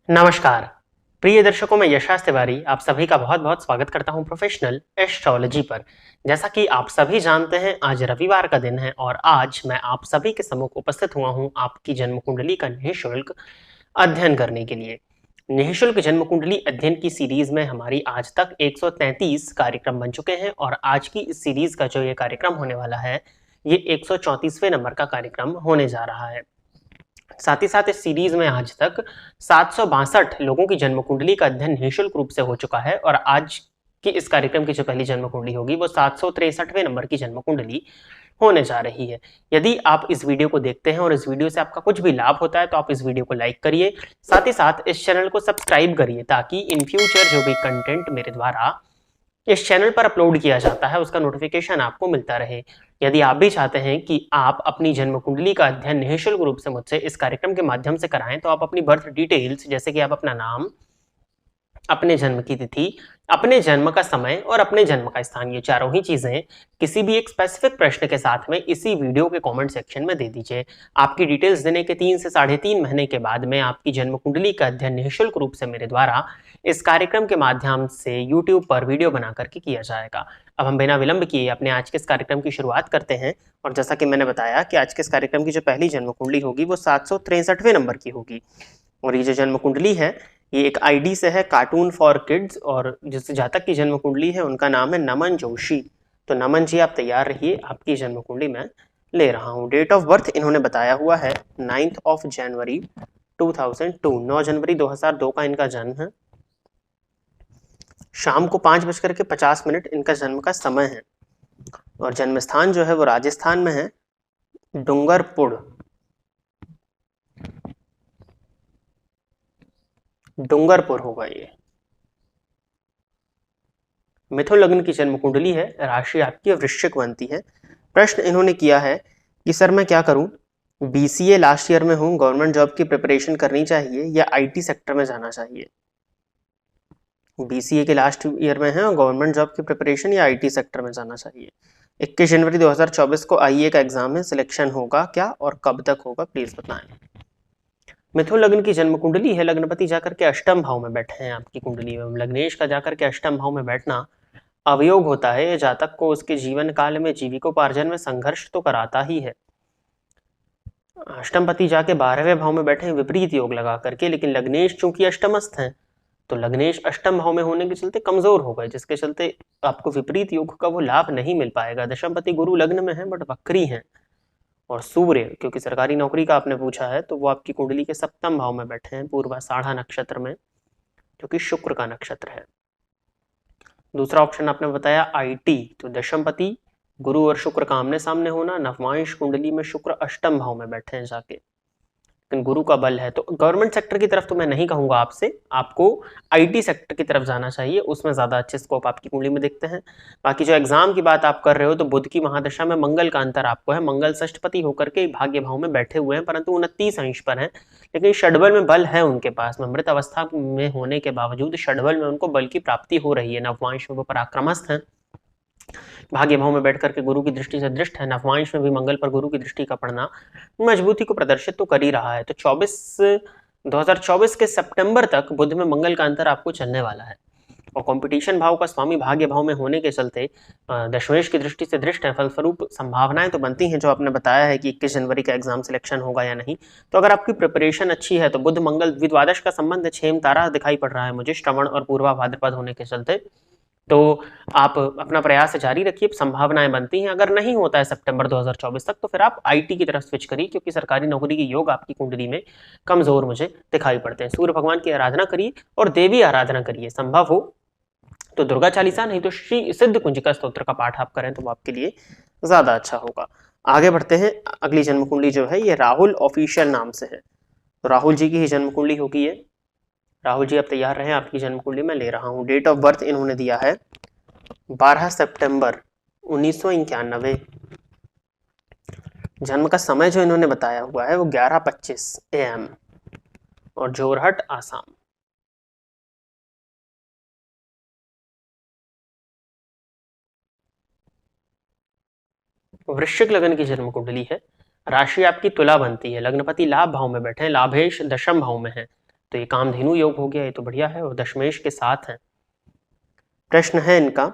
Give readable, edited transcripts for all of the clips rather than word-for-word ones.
नमस्कार प्रिय दर्शकों, मैं यशास तिवारी आप सभी का बहुत बहुत स्वागत करता हूं प्रोफेशनल एस्ट्रोलॉजी पर। जैसा कि आप सभी जानते हैं, आज रविवार का दिन है और आज मैं आप सभी के सम्मुख उपस्थित हुआ हूं आपकी जन्म कुंडली का निःशुल्क अध्ययन करने के लिए। निःशुल्क जन्म कुंडली अध्ययन की सीरीज में हमारी आज तक 133 कार्यक्रम बन चुके हैं और आज की इस सीरीज का जो ये कार्यक्रम होने वाला है, ये 134वें नंबर का कार्यक्रम होने जा रहा है। साथ ही साथ इस सीरीज में आज तक 762 लोगों की जन्म कुंडली का अध्ययन निःशुल्क रूप से हो चुका है और आज की इस कार्यक्रम की जो पहली जन्म कुंडली होगी वो 763वें नंबर की जन्म कुंडली होने जा रही है। यदि आप इस वीडियो को देखते हैं और इस वीडियो से आपका कुछ भी लाभ होता है तो आप इस वीडियो को लाइक करिए, साथ ही साथ इस चैनल को सब्सक्राइब करिए ताकि इन फ्यूचर जो भी कंटेंट मेरे द्वारा इस चैनल पर अपलोड किया जाता है उसका नोटिफिकेशन आपको मिलता रहे। यदि आप भी चाहते हैं कि आप अपनी जन्म कुंडली का अध्ययन निःशुल्क रूप से मुझसे इस कार्यक्रम के माध्यम से कराएं तो आप अपनी बर्थ डिटेल्स, जैसे कि आप अपना नाम, अपने जन्म की तिथि, अपने जन्म का समय और अपने जन्म का स्थान, ये चारों ही चीजें किसी भी एक स्पेसिफिक प्रश्न के साथ में इसी वीडियो के कमेंट सेक्शन में दे दीजिए। आपकी डिटेल्स देने के 3 से 3.5 महीने के बाद में आपकी जन्म कुंडली का अध्ययन निःशुल्क रूप से मेरे द्वारा इस कार्यक्रम के माध्यम से यूट्यूब पर वीडियो बना करके किया जाएगा। अब हम बिना विलंब किए अपने आज के इस कार्यक्रम की शुरुआत करते हैं और जैसा कि मैंने बताया कि आज के इस कार्यक्रम की जो पहली जन्म कुंडली होगी वो 763वें नंबर की होगी और ये जो जन्म कुंडली है ये एक आईडी से है, कार्टून फॉर किड्स, और जिस जातक की जन्म कुंडली है उनका नाम है नमन जोशी। तो नमन जी आप तैयार रहिए, आपकी जन्म कुंडली मैं ले रहा हूँ। डेट ऑफ बर्थ इन्होंने बताया हुआ है 9 जनवरी 2002, 9 जनवरी 2002 का इनका जन्म है। शाम को 5:50 इनका जन्म का समय है और जन्म स्थान जो है वो राजस्थान में है, डूंगरपुर होगा ये। मिथुन लग्न की जन्म कुंडली है, राशि आपकी वृश्चिक बनती है। प्रश्न इन्होंने किया है कि सर मैं क्या करूं, बीसीए लास्ट ईयर में हूं, गवर्नमेंट जॉब की प्रिपरेशन करनी चाहिए या आईटी सेक्टर में जाना चाहिए। बीसीए के लास्ट ईयर में है और गवर्नमेंट जॉब की प्रिपरेशन या आईटी सेक्टर में जाना चाहिए। 21 जनवरी 2024 को आईए का एग्जाम है, सिलेक्शन होगा क्या और कब तक होगा, प्लीज बताएं। मिथुन लग्न की जन्म कुंडली है, लग्नपति जाकर के अष्टम भाव में बैठे हैं आपकी कुंडली में। लग्नेश का जाकर के अष्टम भाव में बैठना अवयोग होता है, जातक को उसके जीवन काल में जीविकोपार्जन में संघर्ष तो कराता ही है। अष्टमपति जाके 12वें भाव में बैठे विपरीत योग लगा करके, लेकिन लग्नेश चूंकि अष्टमस्थ हैं तो लग्नेश अष्टम भाव में होने के चलते कमजोर हो गए, जिसके चलते आपको विपरीत योग का वो लाभ नहीं मिल पाएगा। दशमपति गुरु लग्न में है बट वक्री हैं, और सूर्य, क्योंकि सरकारी नौकरी का आपने पूछा है, तो वो आपकी कुंडली के सप्तम भाव में बैठे हैं पूर्वाषाढ़ा नक्षत्र में, जो कि शुक्र का नक्षत्र है। दूसरा ऑप्शन आपने बताया आईटी, तो दशमपति गुरु और शुक्र का आमने सामने होना, नवमांश कुंडली में शुक्र अष्टम भाव में बैठे हैं जाके, लेकिन गुरु का बल है। तो गवर्नमेंट सेक्टर की तरफ तो मैं नहीं कहूंगा आपसे, आपको आईटी सेक्टर की तरफ जाना चाहिए, उसमें ज्यादा अच्छे स्कोप आपकी कुंडली में दिखते हैं। बाकी जो एग्जाम की बात आप कर रहे हो तो बुध की महादशा में मंगल का अंतर आपको है, मंगल षष्ठपति होकर के भाग्य भाव में बैठे हुए हैं परंतु 29 अंश पर हैं, लेकिन षड्बल में बल है उनके पास में, मृत अवस्था में होने के बावजूद षड्बल में उनको बल की प्राप्ति हो रही है। नवमांश में वो पराक्रमस्थ है, भाग्य भाव में बैठ करके गुरु की दृष्टि से दृष्ट है, नवमांश में भी मंगल पर गुरु की दृष्टि का पड़ना मजबूती को प्रदर्शित तो कर ही रहा है। तो 2024 के सितंबर तक बुध में मंगल का अंतर आपको चलने वाला है और कंपटीशन भाव का स्वामी भाग्य भाव में होने के चलते दशमेश की दृष्टि से दृष्ट है, फलस्वरूप संभावनाएं तो बनती हैं जो आपने बताया है कि 21 जनवरी का एग्जाम सिलेक्शन होगा या नहीं। तो अगर आपकी प्रिपरेशन अच्छी है तो बुध मंगल द्विद्वादश का संबंध 6 तारा दिखाई पड़ रहा है मुझे, श्रवण और पूर्वा भाद्रपद होने के चलते, तो आप अपना प्रयास जारी रखिए, संभावनाएं बनती हैं। अगर नहीं होता है सितंबर 2024 तक तो फिर आप आईटी की तरफ स्विच करिए, क्योंकि सरकारी नौकरी के योग आपकी कुंडली में कमजोर मुझे दिखाई पड़ते हैं। सूर्य भगवान की आराधना करिए और देवी आराधना करिए, संभव हो तो दुर्गा चालीसा, नहीं तो श्री सिद्ध कुंजिका स्तोत्र का पाठ आप करें तो वो आपके लिए ज्यादा अच्छा होगा। आगे बढ़ते हैं, अगली जन्म कुंडली जो है ये राहुल ऑफिशियल नाम से है, तो राहुल जी की ही जन्म कुंडली होगी ये। राहुल जी आप तैयार रहें, आपकी जन्म कुंडली मैं ले रहा हूं। डेट ऑफ बर्थ इन्होंने दिया है 12 सितंबर 1991। जन्म का समय जो इन्होंने बताया हुआ है वो 11:25 AM और जोरहट आसाम। वृश्चिक लग्न की जन्म कुंडली है, राशि आपकी तुला बनती है, लग्नपति लाभ भाव में बैठे हैं, लाभेश दशम भाव में है, तो ये कामधेनु योग हो गया, ये तो बढ़िया है और दशमेश के साथ है। प्रश्न है इनका,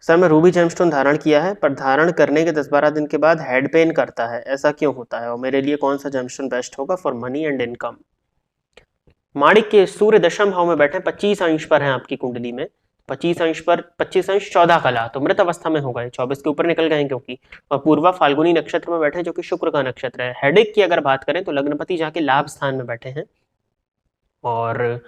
सर मैं रूबी जेमस्टोन धारण किया है पर धारण करने के 10-12 दिन के बाद हेड पेन करता है, ऐसा क्यों होता है और मेरे लिए कौन सा जेमस्टोन बेस्ट होगा फॉर मनी एंड इनकम। माणिक के सूर्य दशम भाव में बैठे 25 अंश पर हैं आपकी कुंडली में, 25 अंश पर 25 अंश 14 कला, तो मृत अवस्था में हो गए, 24 के ऊपर निकल गए क्योंकि, और पूर्वा फाल्गुनी नक्षत्र में बैठे जो कि शुक्र का नक्षत्र है। हेडेक की अगर बात करें तो लग्नपति जाके लाभ स्थान में बैठे हैं और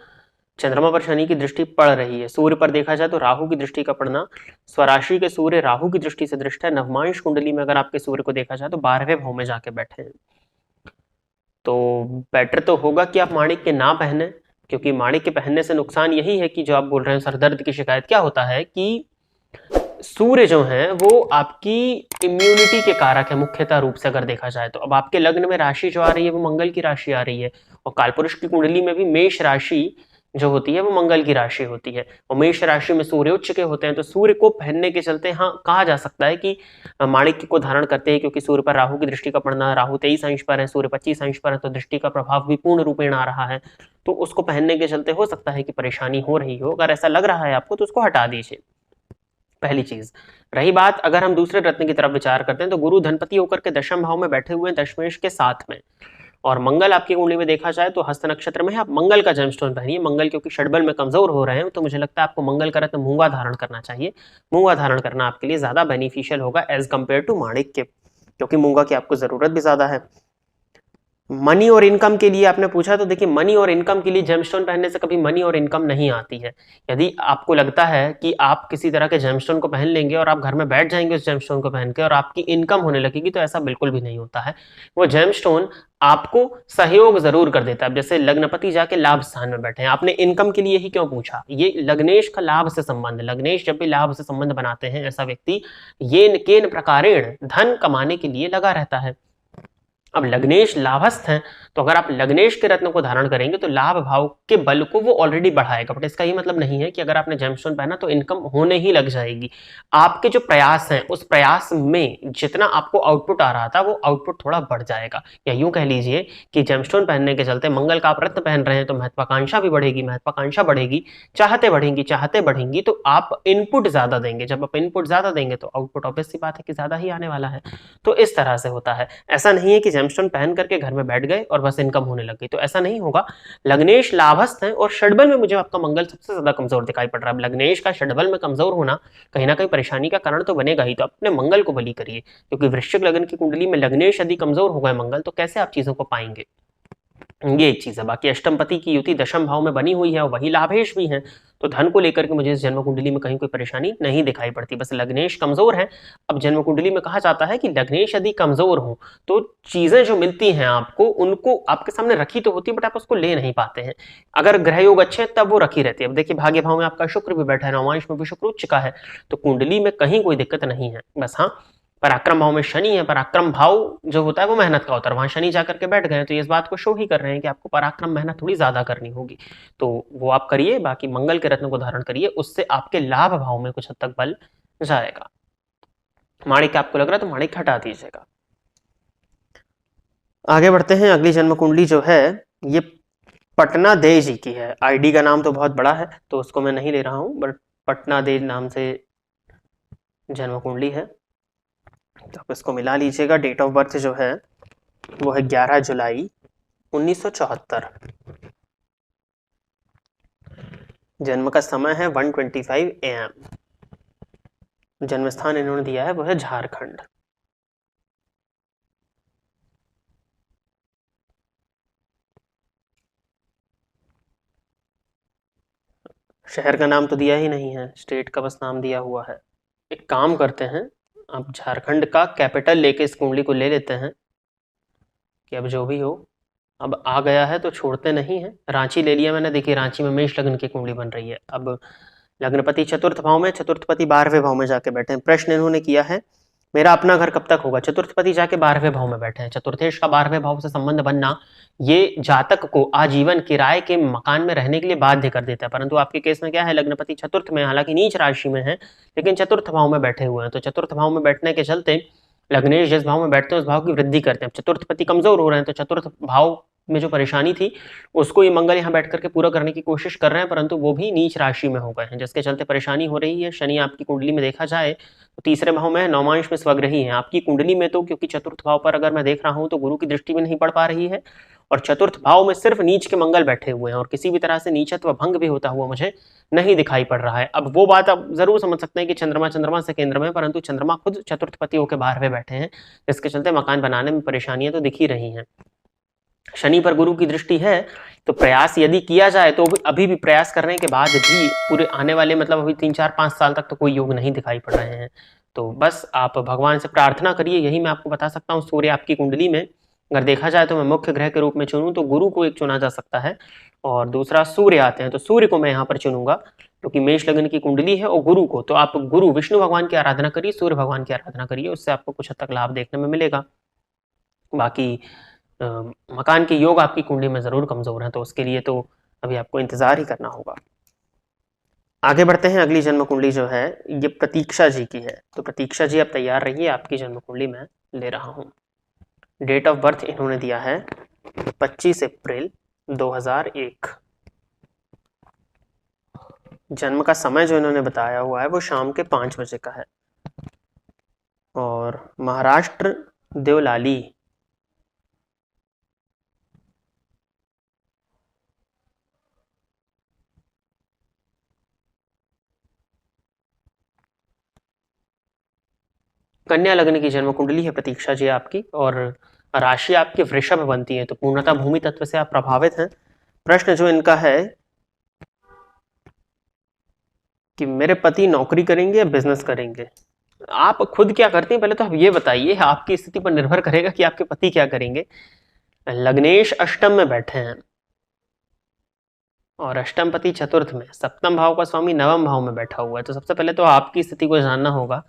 चंद्रमा पर शनि की दृष्टि पड़ रही है। सूर्य पर देखा जाए तो राहु की दृष्टि का पड़ना, स्वराशि के सूर्य राहु की दृष्टि से दृष्ट है। नवमांश कुंडली में अगर आपके सूर्य को देखा जाए तो 12वें भाव में जाके बैठे हैं, तो बेटर तो होगा कि आप माणिक के ना पहने, क्योंकि माणिक के पहनने से नुकसान यही है कि जो आप बोल रहे हैं सरदर्द की शिकायत, क्या होता है कि सूर्य जो है वो आपकी इम्यूनिटी के कारक है मुख्यतः रूप से अगर देखा जाए तो। अब आपके लग्न में राशि जो आ रही है वो मंगल की राशि आ रही है और कालपुरुष की कुंडली में भी मेष राशि जो होती है वो मंगल की राशि होती है और मेष राशि में सूर्य उच्च के होते हैं, तो सूर्य को पहनने के चलते हाँ कहा जा सकता है कि माणिक्य को धारण करते हैं, क्योंकि सूर्य पर राहु की दृष्टि का पड़ना, राहु 23 अंश पर है, सूर्य 25 अंश पर है, तो दृष्टि का प्रभाव भी पूर्ण रूपेण आ रहा है, तो उसको पहनने के चलते हो सकता है कि परेशानी हो रही हो। अगर ऐसा लग रहा है आपको तो उसको हटा दीजिए, पहली चीज। रही बात अगर हम दूसरे रत्न की तरफ विचार करते हैं तो गुरु धनपति होकर के दशम भाव में बैठे हुए हैं दशमेश के साथ में, और मंगल आपकी कुंडली में देखा जाए तो हस्त नक्षत्र में है, आप मंगल का जेमस्टोन पहनिए। मंगल क्योंकि षडबल में कमजोर हो रहे हैं तो मुझे लगता है आपको मंगल का रत्न मूंगा धारण करना चाहिए। मूंगा धारण करना आपके लिए ज्यादा बेनिफिशियल होगा एज कंपेयर टू माणिक के, क्योंकि मूंगा की आपको जरूरत भी ज्यादा है। मनी और इनकम के लिए आपने पूछा, तो देखिए मनी और इनकम के लिए जेमस्टोन पहनने से कभी मनी और इनकम नहीं आती है। यदि आपको लगता है कि आप किसी तरह के जेमस्टोन को पहन लेंगे और आप घर में बैठ जाएंगे उस जेमस्टोन को पहन के और आपकी इनकम होने लगेगी, तो ऐसा बिल्कुल भी नहीं होता है। वो जेमस्टोन आपको सहयोग जरूर कर देता है। जैसे लग्नपति जाके लाभ स्थान में बैठे हैं, आपने इनकम के लिए ही क्यों पूछा, ये लग्नेश का लाभ से संबंध, लग्नेश जब भी लाभ से संबंध बनाते हैं ऐसा व्यक्ति ये केन प्रकारेण धन कमाने के लिए लगा रहता है। अब लग्नेश लाभस्थ हैं, तो अगर आप लग्नेश के रत्न को धारण करेंगे तो लाभ भाव के बल को वो ऑलरेडी बढ़ाएगा, बट इसका ये मतलब नहीं है कि अगर आपने जेमस्टोन पहना तो इनकम होने ही लग जाएगी। आपके जो प्रयास हैं उस प्रयास में जितना आपको आउटपुट आ रहा था वो आउटपुट थोड़ा बढ़ जाएगा, या यूं कह लीजिए कि जेमस्टोन पहनने के चलते मंगल का आप रत्न पहन रहे हैं तो महत्वाकांक्षा भी बढ़ेगी, महत्वाकांक्षा बढ़ेगी, चाहते बढ़ेंगी, तो आप इनपुट ज्यादा देंगे। जब आप इनपुट ज्यादा देंगे तो आउटपुट ऑब्वियस सी बात है कि ज्यादा ही आने वाला है। तो इस तरह से होता है, ऐसा नहीं है कि जेमस्टोन पहन करके घर में बैठ गए और बस इनकम होने लग गई, तो ऐसा नहीं होगा। लग्नेश लाभस्थ है और षडबल में मुझे आपका मंगल सबसे ज्यादा कमजोर दिखाई पड़ रहा है। लग्नेश का षडबल में कमजोर होना कहीं ना कहीं परेशानी का कारण तो बनेगा ही, तो अपने मंगल को बली करिए, क्योंकि वृश्चिक लग्न की कुंडली में लग्नेश यदि कमजोर हो गए मंगल तो कैसे आप चीजों को पाएंगे, ये एक चीज है। बाकी अष्टमपति की युति दशम भाव में बनी हुई है और वही लाभेश भी है, तो धन को लेकर के मुझे इस जन्म कुंडली में कहीं कोई परेशानी नहीं दिखाई पड़ती, बस लग्नेश कमजोर है। अब जन्म कुंडली में कहा जाता है कि लग्नेश यदि कमजोर हो तो चीजें जो मिलती हैं आपको उनको आपके सामने रखी तो होती है बट आप उसको ले नहीं पाते हैं। अगर ग्रह योग अच्छे हैं तब वो रखी रहती है। अब देखिए भाग्य भाव में आपका शुक्र भी बैठा है, नवमांश में भी शुक्र उच्च का है, तो कुंडली में कहीं कोई दिक्कत नहीं है। बस हाँ, पराक्रम भाव में शनि है, पराक्रम भाव जो होता है वो मेहनत का होता है, वहां शनि जाकर के बैठ गए तो ये इस बात को शो ही कर रहे हैं कि आपको पराक्रम मेहनत थोड़ी ज्यादा करनी होगी, तो वो आप करिए। बाकी मंगल के रत्न को धारण करिए, उससे आपके लाभ भाव में कुछ हद तक बल जाएगा। माणिक आपको लग रहा है तो माणिक हटा दीजिएगा। आगे बढ़ते हैं, अगली जन्म कुंडली जो है ये पटना दे जी की है। आईडी का नाम तो बहुत बड़ा है तो उसको मैं नहीं ले रहा हूं, बट पटना दे नाम से जन्म कुंडली है, तो आप इसको मिला लीजिएगा। डेट ऑफ बर्थ जो है वो है 11 जुलाई 1974। जन्म का समय है 1:25 AM। जन्म स्थान इन्होंने दिया है वो है झारखंड। शहर का नाम तो दिया ही नहीं है, स्टेट का बस नाम दिया हुआ है। एक काम करते हैं, अब झारखंड का कैपिटल लेके इस कुंडली को ले लेते हैं कि अब जो भी हो, अब आ गया है तो छोड़ते नहीं है। रांची ले लिया मैंने, देखिए रांची में मेष लग्न की कुंडली बन रही है। अब लग्नपति चतुर्थ भाव में, चतुर्थपति 12वें भाव में जाके बैठे हैं। प्रश्न इन्होंने किया है मेरा अपना घर कब तक होगा, चतुर्थपति जाके 12वें भाव में बैठे हैं। चतुर्थेश का 12वें भाव से संबंध बनना ये जातक को आजीवन किराए के मकान में रहने के लिए बाध्य कर देता है, परंतु आपके केस में क्या है, लग्नपति चतुर्थ में, हालांकि नीच राशि में है लेकिन चतुर्थ भाव में बैठे हुए हैं, तो चतुर्थ भाव में बैठने के चलते लग्नेश जिस भाव में बैठते हैं उस भाव की वृद्धि करते हैं। चतुर्थपति कमजोर हो रहे हैं तो चतुर्थ भाव में जो परेशानी थी उसको ये मंगल यहाँ बैठ करके पूरा करने की कोशिश कर रहे हैं, परंतु वो भी नीच राशि में हो गए हैं, जिसके चलते परेशानी हो रही है। शनि आपकी कुंडली में देखा जाए तो तीसरे भाव में नवमांश में स्वग्रही है आपकी कुंडली में, तो क्योंकि चतुर्थ भाव पर अगर मैं देख रहा हूं तो गुरु की दृष्टि भी नहीं पड़ पा रही है, और चतुर्थ भाव में सिर्फ नीच के मंगल बैठे हुए हैं, और किसी भी तरह से नीचत्व भंग भी होता हुआ मुझे नहीं दिखाई पड़ रहा है। अब वो बात आप जरूर समझ सकते हैं कि चंद्रमा से केंद्र में, परंतु चंद्रमा खुद चतुर्थ पति होकर बाहर में बैठे हैं, जिसके चलते मकान बनाने में परेशानियां तो दिख ही रही हैं। शनि पर गुरु की दृष्टि है, तो प्रयास यदि किया जाए तो अभी भी प्रयास करने के बाद भी पूरे आने वाले मतलब अभी 3-4-5 साल तक तो कोई योग नहीं दिखाई पड़ रहे हैं। तो बस आप भगवान से प्रार्थना करिए, यही मैं आपको बता सकता हूँ। सूर्य आपकी कुंडली में अगर देखा जाए तो मैं मुख्य ग्रह के रूप में चुनूं तो गुरु को एक चुना जा सकता है, और दूसरा सूर्य आते हैं तो सूर्य को मैं यहाँ पर चुनूंगा, क्योंकि मेष लग्न की कुंडली है। और गुरु को तो आप गुरु विष्णु भगवान की आराधना करिए, सूर्य भगवान की आराधना करिए, उससे आपको कुछ हद तक लाभ देखने में मिलेगा। बाकी मकान के योग आपकी कुंडली में जरूर कमजोर है, तो उसके लिए तो अभी आपको इंतजार ही करना होगा। आगे बढ़ते हैं। अगली जन्म कुंडली जो है ये प्रतीक्षा जी की है, तो प्रतीक्षा जी आप तैयार रहिए, आपकी जन्म कुंडली मैं ले रहा हूँ। डेट ऑफ बर्थ इन्होंने दिया है 25 अप्रैल 2001। जन्म का समय जो इन्होंने बताया हुआ है वो शाम के 5 बजे का है, और महाराष्ट्र देवलाली कन्या लग्न की जन्म कुंडली है प्रतीक्षा जी आपकी, और राशि आपकी वृषभ बनती है, तो पूर्णतः भूमि तत्व से आप प्रभावित हैं। प्रश्न जो इनका है कि मेरे पति नौकरी करेंगे या बिजनेस करेंगे, आप खुद क्या करते हैं पहले तो आप ये बताइए। आपकी स्थिति पर निर्भर करेगा कि आपके पति क्या करेंगे। लग्नेश अष्टम में बैठे हैं, और अष्टम पति चतुर्थ में, सप्तम भाव का स्वामी नवम भाव में बैठा हुआ है। तो सबसे पहले तो आपकी स्थिति को जानना होगा।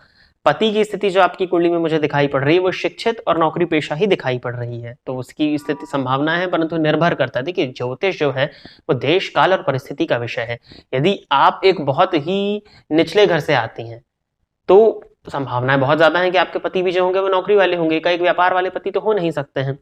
पति की स्थिति जो आपकी कुंडली में मुझे दिखाई पड़ रही है वो शिक्षित और नौकरी पेशा ही दिखाई पड़ रही है, तो उसकी स्थिति संभावना है, परंतु निर्भर करता है। देखिए ज्योतिष जो है वो देश काल और परिस्थिति का विषय है। यदि आप एक बहुत ही निचले घर से आती हैं तो संभावनाएं बहुत ज्यादा है कि आपके पति भी जो होंगे वो नौकरी वाले होंगे, कई व्यापार वाले पति तो हो नहीं सकते हैं।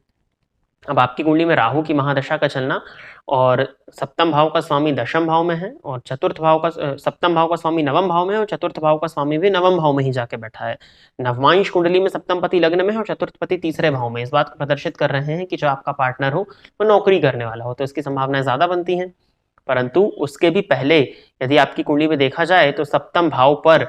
अब आपकी कुंडली में राहु की महादशा का चलना, और सप्तम भाव का स्वामी दशम भाव में है, और चतुर्थ भाव का सप्तम भाव का स्वामी नवम भाव में है, और चतुर्थ भाव का स्वामी भी नवम भाव में ही जाके बैठा है। नवमांश कुंडली में सप्तम पति लग्न में है और चतुर्थ पति तीसरे भाव में, इस बात को प्रदर्शित कर रहे हैं कि जो आपका पार्टनर हो वो नौकरी करने वाला हो, तो इसकी संभावनाएं ज्यादा बनती हैं। परंतु उसके भी पहले यदि आपकी कुंडली में देखा जाए तो सप्तम भाव पर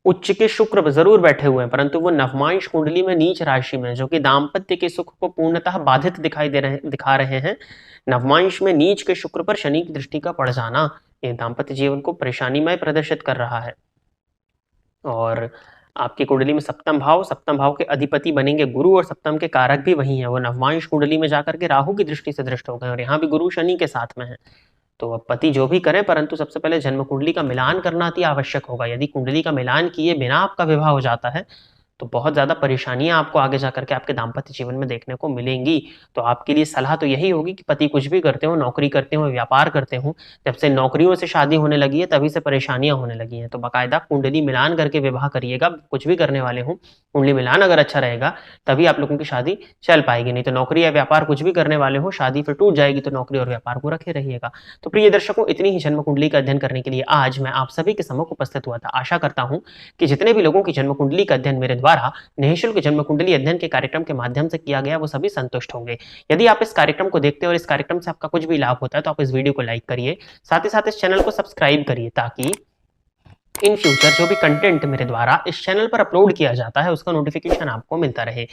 उच्च के शुक्र जरूर बैठे हुए हैं, परंतु वो नवमांश कुंडली में नीच राशि में, जो कि दाम्पत्य के सुख को पूर्णतः बाधित दिखा रहे हैं। नवमांश में नीच के शुक्र पर शनि की दृष्टि का पड़ जाना ये दाम्पत्य जीवन को परेशानीमय प्रदर्शित कर रहा है। और आपकी कुंडली में सप्तम भाव के अधिपति बनेंगे गुरु, और सप्तम के कारक भी वही है, वो नवमांश कुंडली में जाकर के राहु की दृष्टि से दृष्ट हो गए, और यहाँ भी गुरु शनि के साथ में है। तो अब पति जो भी करें, परंतु सबसे पहले जन्म कुंडली का मिलान करना अति आवश्यक होगा। यदि कुंडली का मिलान किए बिना आपका विवाह हो जाता है तो बहुत ज्यादा परेशानियां आपको आगे जाकर के आपके दाम्पत्य जीवन में देखने को मिलेंगी। तो आपके लिए सलाह तो यही होगी कि पति कुछ भी करते हो, नौकरी करते हो, व्यापार करते हो, जब से नौकरियों से शादी होने लगी है तभी से परेशानियां होने लगी हैं, तो बाकायदा कुंडली मिलान करके विवाह करिएगा। कुछ भी करने वाले हो, कुंडली मिलान अगर अच्छा रहेगा तभी आप लोगों की शादी चल पाएगी, नहीं तो नौकरी या व्यापार कुछ भी करने वाले हो, शादी फिर टूट जाएगी, तो नौकरी और व्यापार को रखे रहिएगा। तो प्रिय दर्शकों, इतनी ही जन्म कुंडली का अध्ययन करने के लिए आज मैं आप सभी के सम्मुख उपस्थित हुआ था। आशा करता हूं कि जितने भी लोगों की जन्म कुंडली का अध्ययन मेरे द्वारा निःशुल्क जन्म कुंडली अध्ययन के कार्यक्रम के माध्यम से किया गया वो सभी संतुष्ट होंगे। यदि आप इस कार्यक्रम को देखते हैं और इस कार्यक्रम से आपका कुछ भी लाभ होता है तो आप इस वीडियो को लाइक करिए, साथ ही साथ इस चैनल को सब्सक्राइब करिए, ताकि इन फ्यूचर जो भी कंटेंट मेरे द्वारा इस चैनल पर अपलोड किया जाता है उसका नोटिफिकेशन आपको मिलता रहे।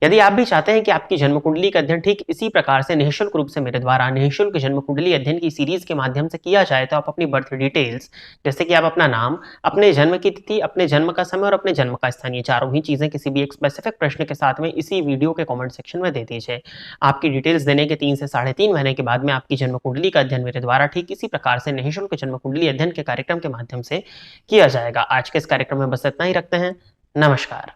यदि आप भी चाहते हैं कि आपकी जन्म कुंडली का अध्ययन ठीक इसी प्रकार से निःशुल्क रूप से मेरे द्वारा निःशुल्क जन्म कुंडली अध्ययन की सीरीज के माध्यम से किया जाए, तो आप अपनी बर्थ डिटेल्स, जैसे कि आप अपना नाम, अपने जन्म की तिथि, अपने जन्म का समय और अपने जन्म का स्थान, ये चारों ही चीजें किसी भी एक स्पेसिफिक प्रश्न के साथ में इसी वीडियो के कमेंट सेक्शन में दे दीजिए। आपकी डिटेल्स देने के 3 से 3.5 महीने के बाद में आपकी जन्म कुंडली का अध्ययन मेरे द्वारा ठीक इसी प्रकार से निःशुल्क जन्म कुंडली अध्ययन के कार्यक्रम के माध्यम से किया जाएगा। आज के इस कार्यक्रम में बस इतना ही रखते हैं। नमस्कार।